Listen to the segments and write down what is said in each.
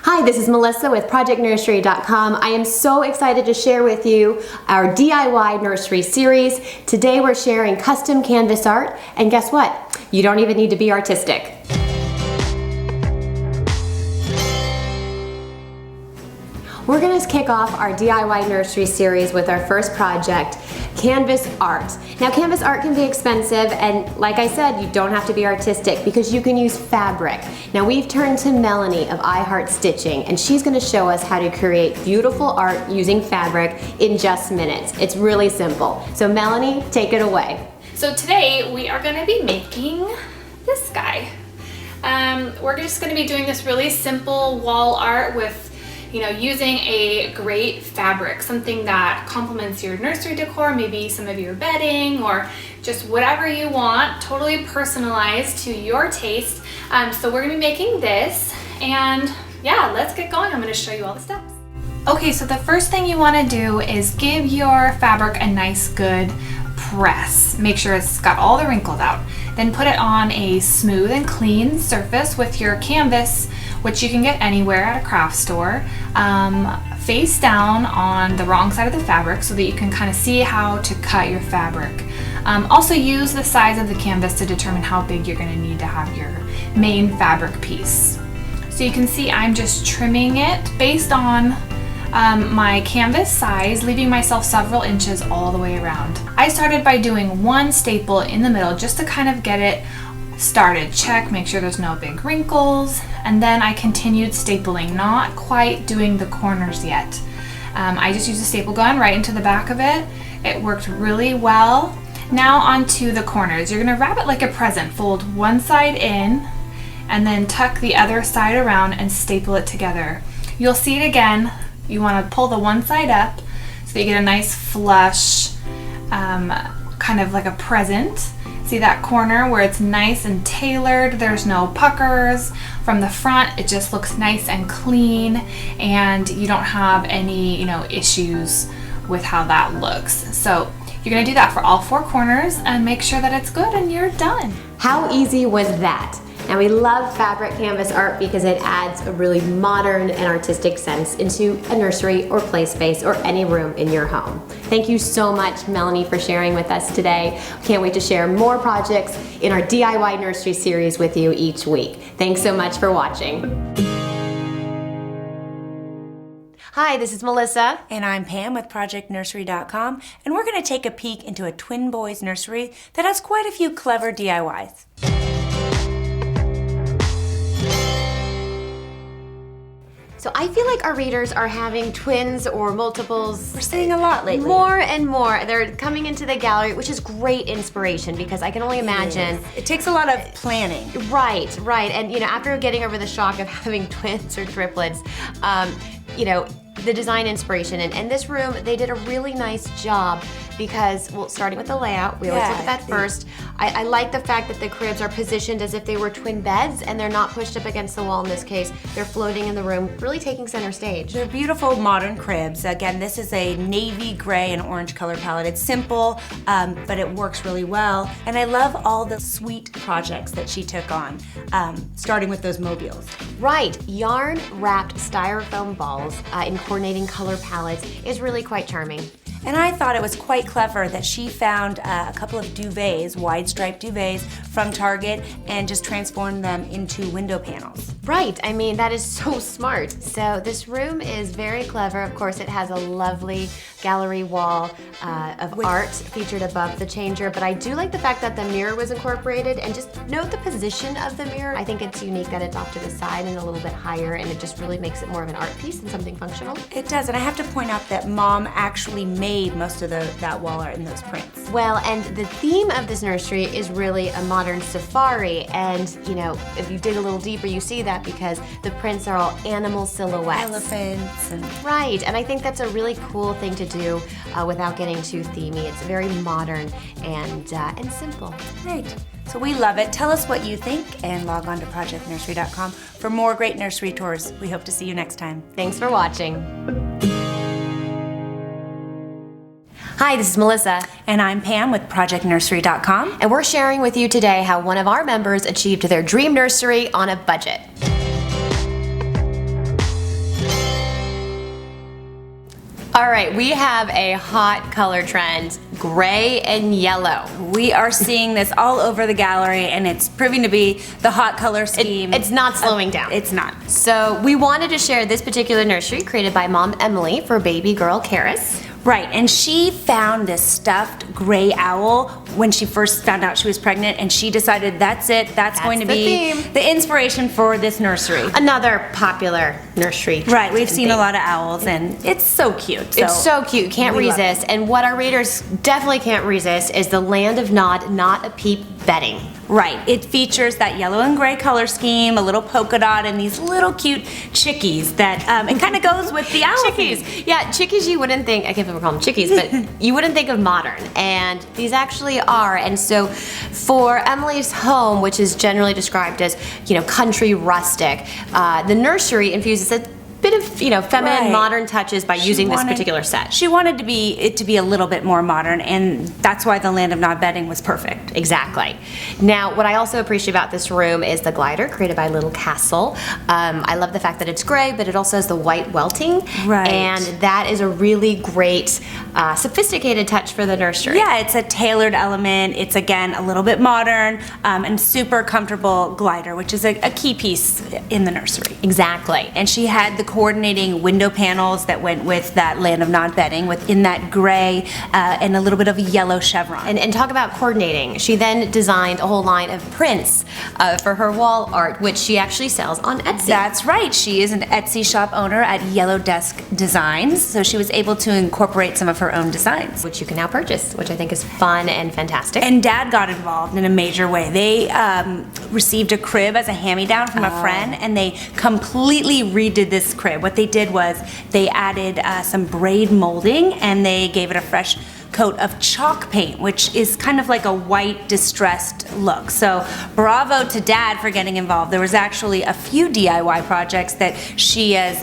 Hi, this is Melissa with ProjectNursery.com. I am so excited to share with you our DIY nursery series. Today we're sharing custom canvas art, and guess what? You don't even need to be artistic. We're going to kick off our DIY nursery series with our first project, canvas art. Now, canvas art can be expensive, and like I said, you don't have to be artistic because you can use fabric. Now, we've turned to Melanie of I Heart Stitching, and she's going to show us how to create beautiful art using fabric in just minutes. It's really simple. So Melanie, take it away. So today we are going to be making this guy. We're just going to be doing this really simple wall art with using a great fabric, something that complements your nursery decor, maybe some of your bedding or just whatever you want, totally personalized to your taste. So we're gonna be making this, and yeah, let's get going. I'm gonna show you all the steps. Okay, so the first thing you wanna do is give your fabric a nice good press. Make sure it's got all the wrinkles out. Then put it on a smooth and clean surface with your canvas, which you can get anywhere at a craft store, face down on the wrong side of the fabric so that you can kind of see how to cut your fabric. Also use the size of the canvas to determine how big you're going to need to have your main fabric piece. So you can see I'm just trimming it based on my canvas size, leaving myself several inches all the way around. I started by doing one staple in the middle just to kind of get it started. Check, make sure there's no big wrinkles, and then I continued stapling, not quite doing the corners yet. I just used a staple gun right into the back of it. It worked really well. Now onto the corners. You're gonna wrap it like a present. Fold one side in and then tuck the other side around and staple it together. You'll see it again. You want to pull the one side up so that you get a nice flush, kind of like a present. See that corner where it's nice and tailored, there's no puckers. From the front, it just looks nice and clean, and you don't have any, issues with how that looks. So you're gonna do that for all four corners and make sure that it's good and you're done. How easy was that? Now, we love fabric canvas art because it adds a really modern and artistic sense into a nursery or play space or any room in your home. Thank you so much, Melanie, for sharing with us today. Can't wait to share more projects in our DIY nursery series with you each week. Thanks so much for watching. Hi, this is Melissa. And I'm Pam with ProjectNursery.com, and we're going to take a peek into a twin boys nursery that has quite a few clever DIYs. So I feel like our readers are having twins or multiples. We're seeing a lot lately. More and more. They're coming into the gallery, which is great inspiration because I can only imagine. It takes a lot of planning. Right. And after getting over the shock of having twins or triplets, the design inspiration. And this room, they did a really nice job because, starting with the layout, we always look at that first. I like the fact that the cribs are positioned as if they were twin beds and they're not pushed up against the wall in this case. They're floating in the room, really taking center stage. They're beautiful modern cribs. Again, this is a navy, gray, and orange color palette. It's simple, but it works really well. And I love all the sweet projects that she took on, starting with those mobiles. Right, yarn wrapped styrofoam balls in coordinating color palettes is really quite charming. And I thought it was quite clever that she found a couple of duvets, wide striped duvets from Target, and just transformed them into window panels. Right, I mean, that is so smart. So this room is very clever. Of course, it has a lovely gallery wall of art featured above the changer, but I do like the fact that the mirror was incorporated, and just note the position of the mirror. I think it's unique that it's off to the side and a little bit higher, and it just really makes it more of an art piece than something functional. It does, and I have to point out that Mom actually made most of that wall art in those prints. Well, and the theme of this nursery is really a modern safari, and if you dig a little deeper, you see that because the prints are all animal silhouettes. Elephants. Right, and I think that's a really cool thing to do without getting too themey. It's very modern and simple. Right. So we love it. Tell us what you think and log on to ProjectNursery.com for more great nursery tours. We hope to see you next time. Thanks for watching. Hi, this is Melissa. And I'm Pam with ProjectNursery.com. And we're sharing with you today how one of our members achieved their dream nursery on a budget. All right, we have a hot color trend, gray and yellow. We are seeing this all over the gallery, and it's proving to be the hot color scheme. It's not slowing down. It's not. So we wanted to share this particular nursery created by Mom Emily for baby girl Karis. Right, and she found this stuffed gray owl when she first found out she was pregnant, and she decided that's it, that's going to the be theme. the inspiration for this nursery. Another popular nursery. Right, we've seen theme. a lot of owls, and it's so cute. It's so cute, can't we love resist. And what our readers definitely can't resist is the Land of Nod, Not a Peep bedding. Right, it features that yellow and gray color scheme, a little polka dot, and these little cute chickies that, it kind of goes with the owl theme. Chickies. Yeah, chickies you wouldn't think, I can't even call them chickies, but you wouldn't think of modern. And these actually are. And so for Emily's home, which is generally described as, country rustic, the nursery infuses a bit of, feminine, Right. modern touches by using this particular set. She wanted it to be a little bit more modern, and that's why the Land of Nod bedding was perfect. Exactly. Now, what I also appreciate about this room is the glider created by Little Castle. I love the fact that it's gray, but it also has the white welting. Right. And that is a really great, sophisticated touch for the nursery. Yeah, it's a tailored element. It's, again, a little bit modern, and super comfortable glider, which is a key piece in the nursery. Exactly. And she had the coordinating window panels that went with that Land of Nod bedding within that gray and a little bit of a yellow chevron. And talk about coordinating. She then designed a whole line of prints for her wall art, which she actually sells on Etsy. That's right. She is an Etsy shop owner at Yellow Desk Designs, so she was able to incorporate some of her own designs. Which you can now purchase, which I think is fun and fantastic. And Dad got involved in a major way. They received a crib as a hand-me-down from a friend, and they completely redid this crib. What they did was they added some braid molding, and they gave it a fresh coat of chalk paint, which is kind of like a white distressed look. So bravo to Dad for getting involved. There was actually a few DIY projects that she has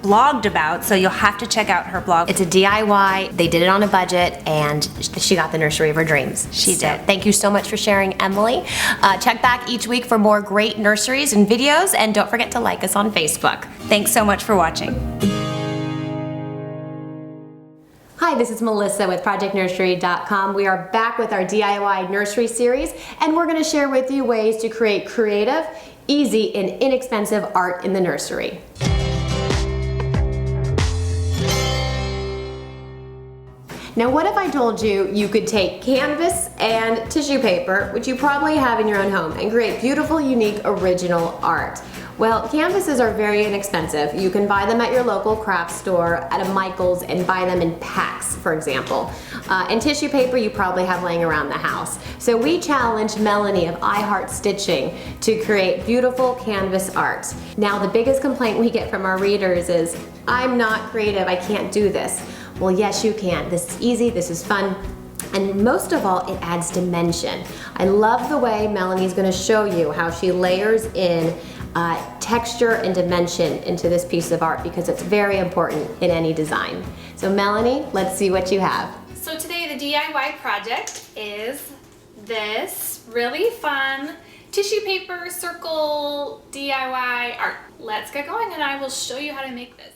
blogged about, so you'll have to check out her blog. It's a DIY, they did it on a budget, and she got the nursery of her dreams. She did. Thank you so much for sharing, Emily. Check back each week for more great nurseries and videos, and don't forget to like us on Facebook. Thanks so much for watching. Hi, this is Melissa with ProjectNursery.com. We are back with our DIY nursery series, and we're going to share with you ways to create creative, easy, and inexpensive art in the nursery. Now, what if I told you you could take canvas and tissue paper, which you probably have in your own home, and create beautiful, unique, original art? Well, canvases are very inexpensive. You can buy them at your local craft store, at a Michael's, and buy them in packs, for example. And tissue paper you probably have laying around the house. So we challenged Melanie of I Heart Stitching to create beautiful canvas art. Now, the biggest complaint we get from our readers is, I'm not creative, I can't do this. Well, yes, you can. This is easy, this is fun. And most of all, it adds dimension. I love the way Melanie's gonna show you how she layers in texture and dimension into this piece of art, because it's very important in any design. So Melanie, let's see what you have. So today the DIY project is this really fun tissue paper circle DIY art. Let's get going and I will show you how to make this.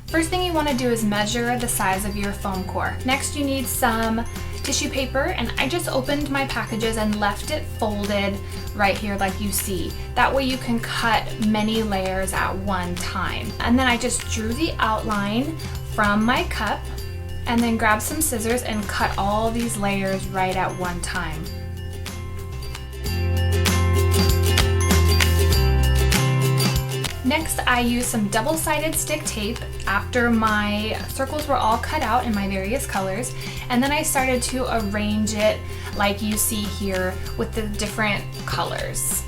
First thing you want to do is measure the size of your foam core. Next you need some tissue paper, and I just opened my packages and left it folded right here like you see. That way you can cut many layers at one time. And then I just drew the outline from my cup and then grabbed some scissors and cut all these layers right at one time. Next, I used some double-sided stick tape after my circles were all cut out in my various colors, and then I started to arrange it like you see here with the different colors.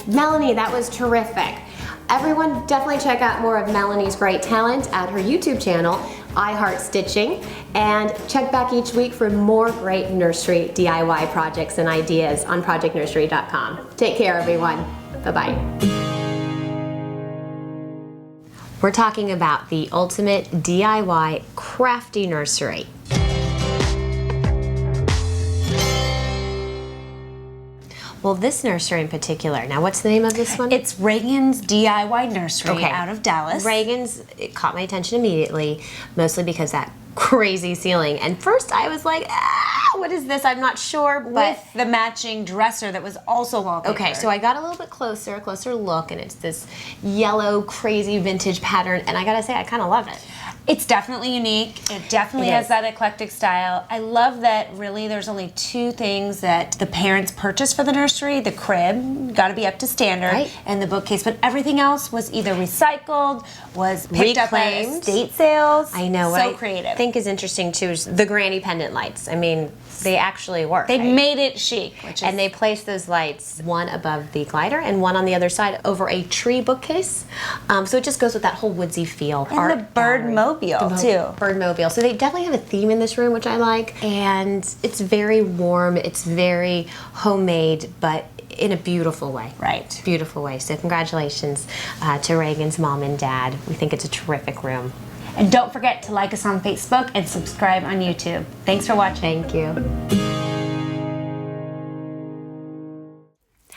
Melanie, that was terrific. Everyone definitely check out more of Melanie's great talent at her YouTube channel, I Heart Stitching, and check back each week for more great nursery DIY projects and ideas on ProjectNursery.com. Take care, everyone. Bye-bye. We're talking about the ultimate DIY crafty nursery. Well, this nursery in particular, now what's the name of this one? It's Reagan's DIY Nursery out of Dallas. Reagan's, it caught my attention immediately, mostly because that crazy ceiling. And first I was like, what is this? I'm not sure, but... With the matching dresser that was also wallpaper. Okay, so I got a little bit closer, a closer look, and it's this yellow, crazy vintage pattern, and I gotta say, I kind of love it. It's definitely unique. It definitely has that eclectic style. I love that really there's only 2 things that the parents purchased for the nursery. The crib, got to be up to standard, right, and the bookcase. But everything else was either recycled, was picked up at estate sales. I know. So what creative. I think is interesting too is the granny pendant lights. I mean, they actually work. They made it chic. And they placed those lights one above the glider and one on the other side over a tree bookcase. So it just goes with that whole woodsy feel. And the bird mobile too. Birdmobile. So they definitely have a theme in this room, which I like. And it's very warm. It's very homemade, but in a beautiful way. Right. Beautiful way. So congratulations to Reagan's mom and dad. We think it's a terrific room. And don't forget to like us on Facebook and subscribe on YouTube. Thanks for watching. Thank you.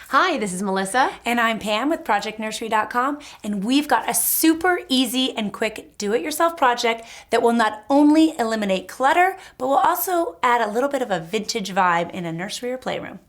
Hi, this is Melissa. And I'm Pam with ProjectNursery.com, and we've got a super easy and quick do-it-yourself project that will not only eliminate clutter, but will also add a little bit of a vintage vibe in a nursery or playroom.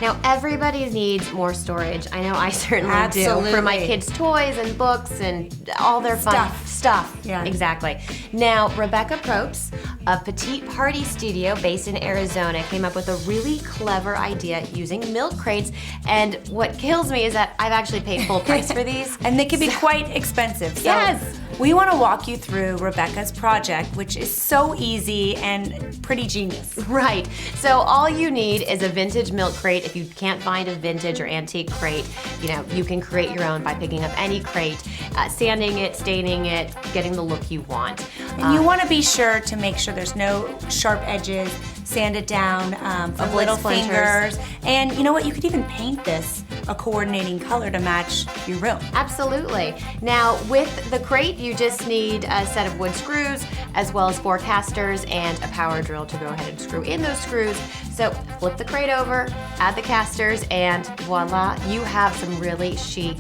Now, everybody needs more storage. I know I certainly Absolutely. do. For my kids' toys and books and all their fun stuff. Yeah. Exactly. Now, Rebecca Probst, a petite party studio based in Arizona, came up with a really clever idea using milk crates. And what kills me is that I've actually paid full price for these. And they can be quite expensive. So yes. We want to walk you through Rebecca's project, which is so easy and pretty genius. Right. So all you need is a vintage milk crate. If you can't find a vintage or antique crate, you know, you can create your own by picking up any crate, sanding it, staining it, getting the look you want. And you want to be sure to make sure there's no sharp edges, sand it down for little fingers. And you know what? You could even paint this a coordinating color to match your room. Absolutely. Now, with the crate, you just need a set of wood screws, as well as 4 casters and a power drill to go ahead and screw in those screws. So flip the crate over, add the casters, and voila, you have some really chic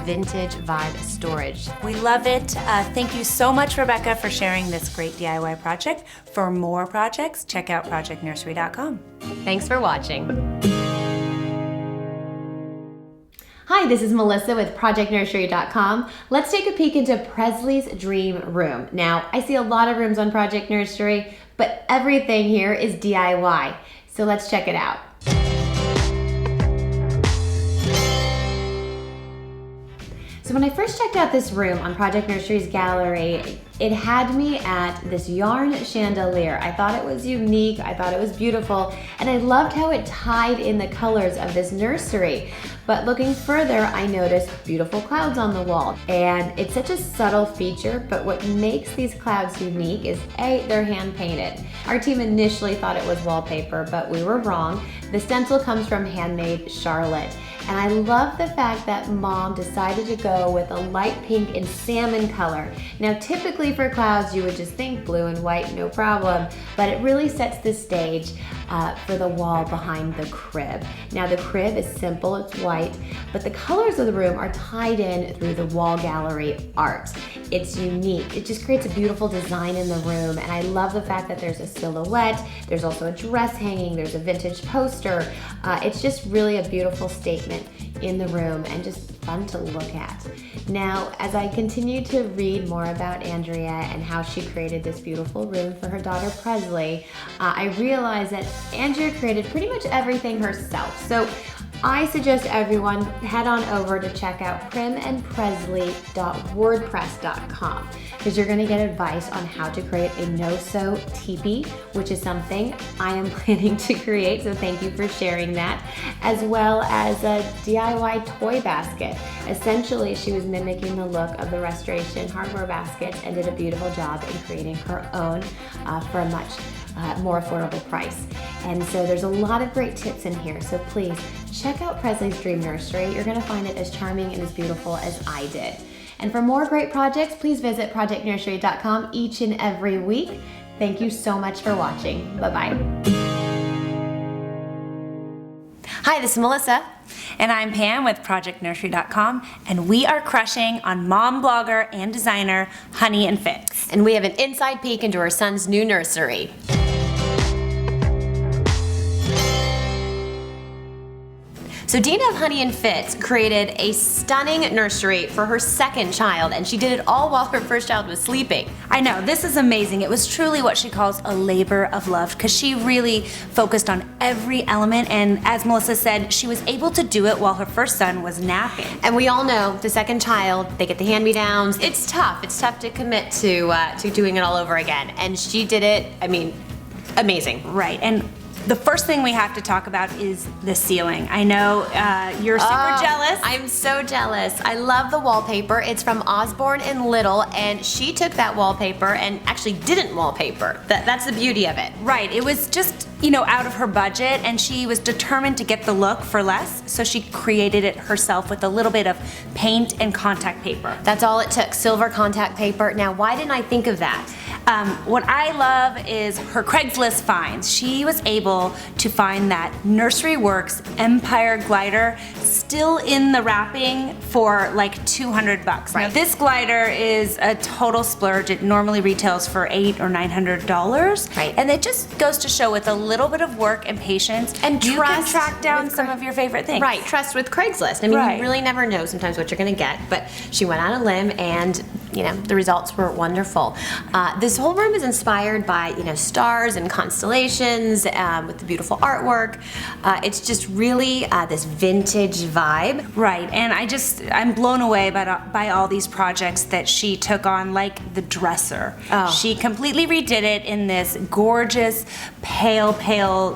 vintage vibe storage. We love it. Thank you so much, Rebecca, for sharing this great DIY project. For more projects, check out ProjectNursery.com. Thanks for watching. Hi, this is Melissa with ProjectNursery.com. Let's take a peek into Presley's dream room. Now, I see a lot of rooms on Project Nursery, but everything here is DIY. So let's check it out. So when I first checked out this room on Project Nursery's gallery, it had me at this yarn chandelier. I thought it was unique, I thought it was beautiful, and I loved how it tied in the colors of this nursery. But looking further, I noticed beautiful clouds on the wall. And it's such a subtle feature, but what makes these clouds unique is A, they're hand painted. Our team initially thought it was wallpaper, but we were wrong. The stencil comes from Handmade Charlotte. And I love the fact that Mom decided to go with a light pink and salmon color. Now, typically for clouds, you would just think blue and white, no problem, but it really sets the stage for the wall behind the crib. Now, the crib is simple, it's white, but the colors of the room are tied in through the wall gallery art. It's unique. It just creates a beautiful design in the room, and I love the fact that there's a silhouette, there's also a dress hanging, there's a vintage poster. It's just really a beautiful statement in the room and just fun to look at. Now, as I continue to read more about Andrea and how she created this beautiful room for her daughter Presley, I realized that Andrea created pretty much everything herself. So I suggest everyone head on over to check out primandpresley.wordpress.com because you're going to get advice on how to create a no-sew teepee, which is something I am planning to create, so thank you for sharing that, as well as a DIY toy basket. Essentially, she was mimicking the look of the Restoration hardware baskets and did a beautiful job in creating her own for a much more affordable price. And so there's a lot of great tips in here, so please check out Presley's Dream Nursery. You're going to find it as charming and as beautiful as I did. And for more great projects, please visit ProjectNursery.com each and every week. Thank you so much for watching. Bye-bye. Hi, this is Melissa. And I'm Pam with ProjectNursery.com, and we are crushing on mom blogger and designer Honey and Fitz. And we have an inside peek into our son's new nursery. So Dina of Honey and Fitz created a stunning nursery for her second child, and she did it all while her first child was sleeping. I know, this is amazing. It was truly what she calls a labor of love, because she really focused on every element, and as Melissa said, she was able to do it while her first son was napping. And we all know the second child, they get the hand-me-downs. It's tough. It's tough to commit to doing it all over again. And she did it, I mean, amazing. Right, and the first thing we have to talk about is the ceiling. I know you're super jealous. I'm so jealous. I love the wallpaper. It's from Osborne and Little, and she took that wallpaper and actually didn't wallpaper. That's the beauty of it. Right, it was just, you know, out of her budget, and she was determined to get the look for less, so she created it herself with a little bit of paint and contact paper. That's all it took, silver contact paper. Now, why didn't I think of that? What I love is her Craigslist finds. She was able to find that Nursery Works Empire glider still in the wrapping for like $200. Right. Now this glider is a total splurge. It normally retails for $800 or $900. Right. And it just goes to show with a little bit of work and patience, And you can trust track down with some of your favorite things. Right, trust with Craigslist. I mean, Right. you really never know sometimes what you're gonna get, but she went on a limb and, you know, the results were wonderful. This whole room is inspired by, you know, stars and constellations with the beautiful artwork. It's just really this vintage vibe. Right, and I'm blown away by all these projects that she took on, like the dresser. Oh. She completely redid it in this gorgeous, pale,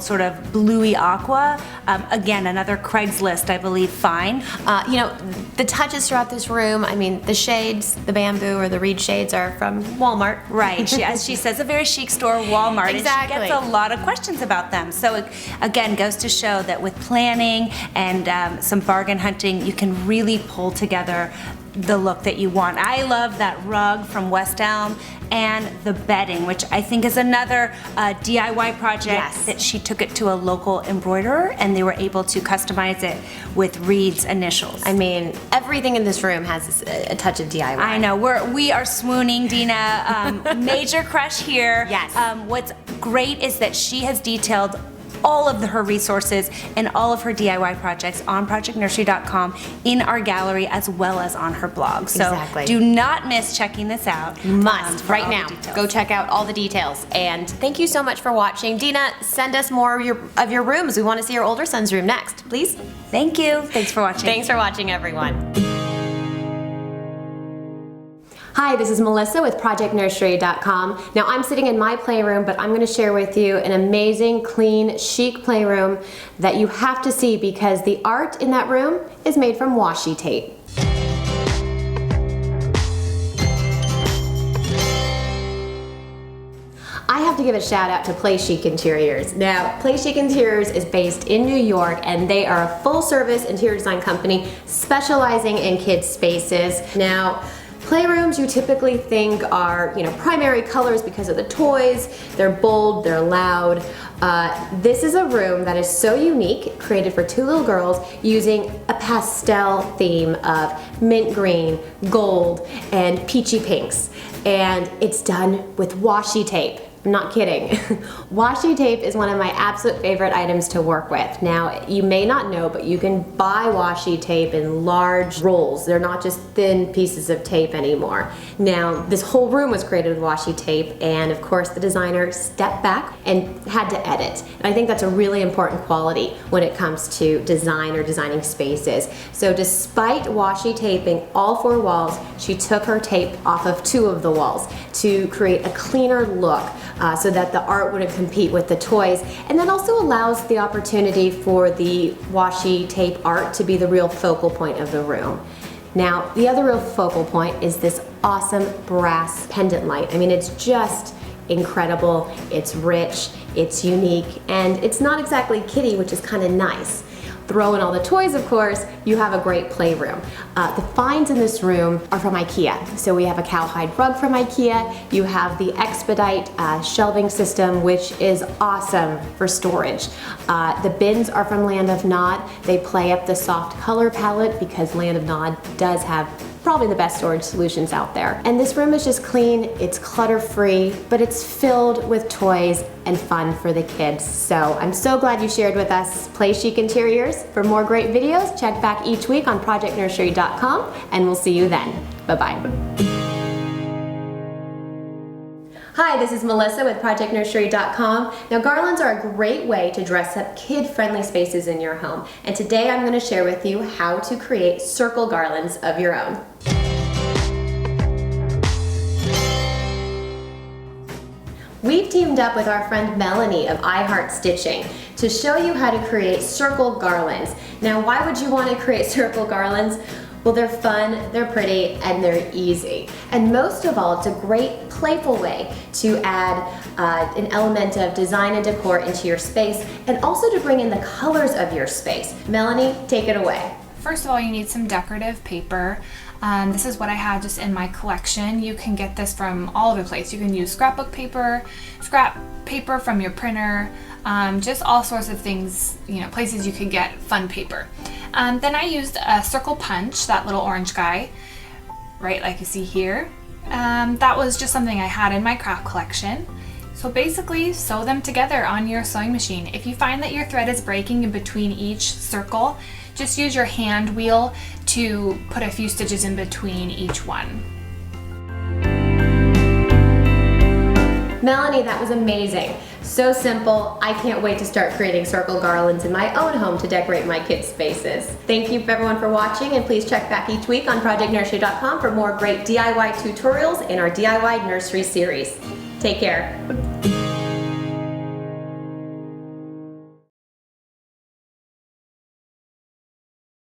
sort of bluey aqua. Again, another Craigslist, I believe, find. You know, the touches throughout this room, I mean, the shades, the bamboo or the reed shades are from Walmart. Right, as she says, a very chic store, Walmart. Exactly. And she gets a lot of questions about them. So it, again, goes to show that with planning and some bargain hunting, you can really pull together the look that you want. I love that rug from West Elm and the bedding, which I think is another DIY project. Yes. That she took it to a local embroiderer and they were able to customize it with Reed's initials. I mean, everything in this room has a touch of DIY. I know, we are swooning, Dina. Major crush here. Yes. What's great is that she has detailed all of her resources and all of her DIY projects on ProjectNursery.com in our gallery as well as on her blog. So Exactly. do not miss checking this out. Must, for right all the now. details. Go check out all the details. And thank you so much for watching. Dina, send us more of your rooms. We want to see your older son's room next, please. Thank you. Thanks for watching. Thanks for watching, everyone. Hi, this is Melissa with ProjectNursery.com. Now I'm sitting in my playroom, but I'm going to share with you an amazing, clean, chic playroom that you have to see because the art in that room is made from washi tape. I have to give a shout out to Play Chic Interiors. Now, Play Chic Interiors is based in New York and they are a full service interior design company specializing in kids' spaces. Now, playrooms you typically think are, you know, primary colors because of the toys. They're bold, they're loud. This is a room that is so unique, created for two little girls using a pastel theme of mint green, gold, and peachy pinks. And it's done with washi tape. I'm not kidding. Washi tape is one of my absolute favorite items to work with. Now, you may not know, but you can buy washi tape in large rolls. They're not just thin pieces of tape anymore. Now, this whole room was created with washi tape, and of course, the designer stepped back and had to edit. And I think that's a really important quality when it comes to design or designing spaces. So despite washi taping all four walls, she took her tape off of two of the walls to create a cleaner look. So that the art wouldn't compete with the toys. And that also allows the opportunity for the washi tape art to be the real focal point of the room. Now, the other real focal point is this awesome brass pendant light. I mean, it's just incredible, it's rich, it's unique, and it's not exactly kiddie, which is kind of nice. throw in all the toys, of course, you have a great playroom. The finds in this room are from IKEA. So we have a cowhide rug from IKEA. You have the Expedite shelving system, which is awesome for storage. The bins are from Land of Nod. They play up the soft color palette because Land of Nod does have probably the best storage solutions out there. And this room is just clean, it's clutter-free, but it's filled with toys and fun for the kids. So I'm so glad you shared with us Play Chic Interiors. For more great videos, check back each week on projectnursery.com, and we'll see you then. Bye-bye. Hi, this is Melissa with projectnursery.com. Now, garlands are a great way to dress up kid-friendly spaces in your home. And today I'm going to share with you how to create circle garlands of your own. We've teamed up with our friend Melanie of I Heart Stitching to show you how to create circle garlands. Now, why would you want to create circle garlands? Well, they're fun, they're pretty, and they're easy. And most of all, it's a great playful way to add an element of design and decor into your space, and also to bring in the colors of your space. Melanie, take it away. First of all, you need some decorative paper. This is what I had just in my collection. You can get this from all over the place. You can use scrapbook paper, scrap paper from your printer, just all sorts of things, places you can get fun paper. Then I used a circle punch, that little orange guy, right like you see here. That was just something I had in my craft collection. So basically, sew them together on your sewing machine. If you find that your thread is breaking in between each circle, just use your hand wheel to put a few stitches in between each one. Melanie, that was amazing. So simple. I can't wait to start creating circle garlands in my own home to decorate my kids' spaces. Thank you everyone for watching, and please check back each week on projectnursery.com for more great DIY tutorials in our DIY nursery series. Take care.